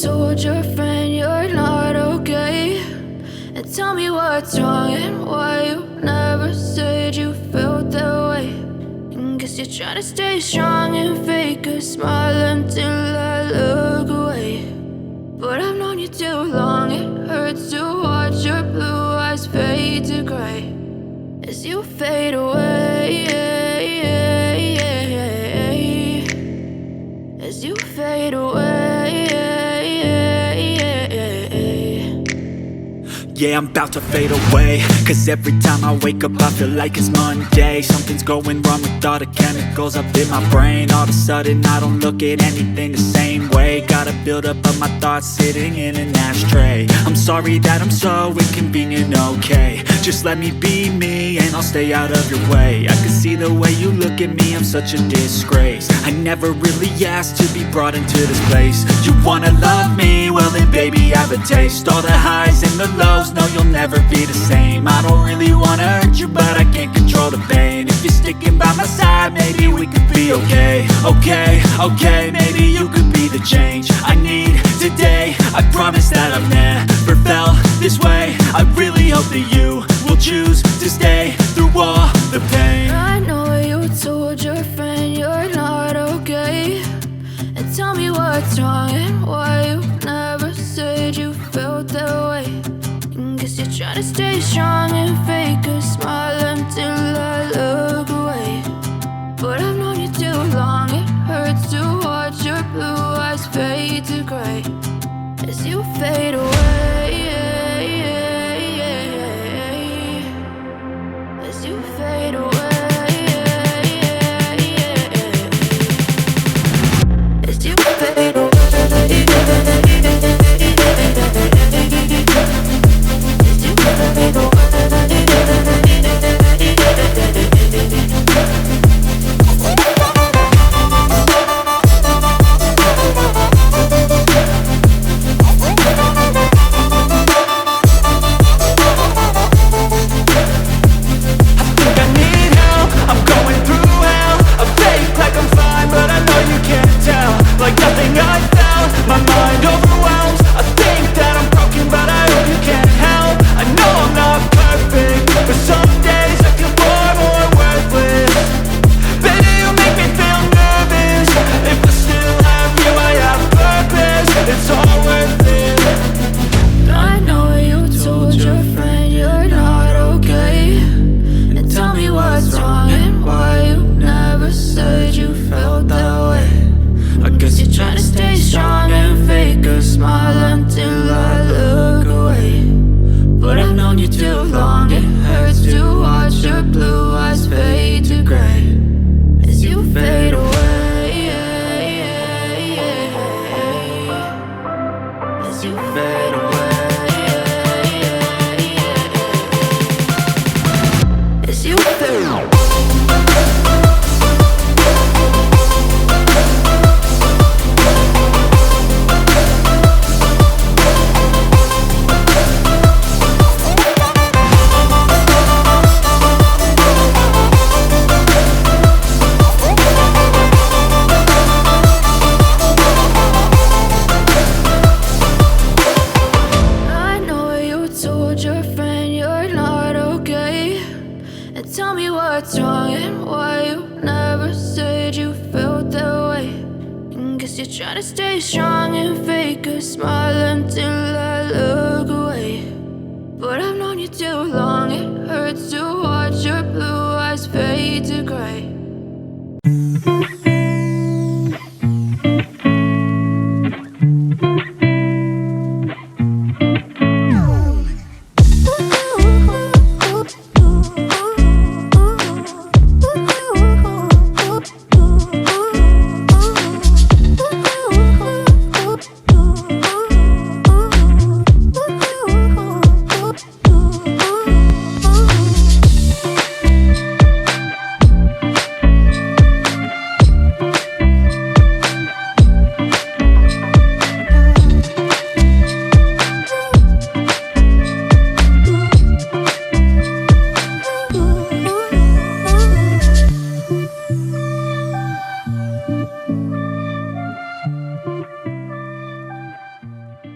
told your friend you're not okay, and tell me what's wrong and why you never said you felt that way. And guess you're trying to stay strong and fake a smile until I look away. But I've known you too long, it hurts to watch your blue eyes fade to gray as you fade away, as you fade away. Yeah, I'm about to fade away, cause every time I wake up I feel like it's Monday. Something's going wrong with all the chemicals up in my brain. All of a sudden I don't look at anything the same way. Got a buildup of my thoughts sitting in an ashtray. I'm sorry that I'm so inconvenient, okay. Just let me be me and I'll stay out of your way. I can see the way you look at me, I'm such a disgrace. I never really asked to be brought into this place. You wanna love me? Well then baby I have a taste. All the highs and the lows, no you'll never be the same. I don't really wanna hurt you but I can't control the pain. If you're sticking by my side maybe we could be okay. Okay, maybe you could be the change I need today. I promise that I've never felt this way. I really hope that you will choose to stay through all the pain. I know you told your friend you're not okay, and tell me what's wrong and why you never said you felt that way. And guess you're trying to stay strong and fake a smile until I look away. But I've known you too long, it hurts to watch your blue eyes fade to gray as you fade away, as you fade away, as you fade away. What's wrong and why you never said you felt that way. And guess you're trying to stay strong and fake a smile until I look away. But I've known you too long, it hurts to watch your blue eyes fade to gray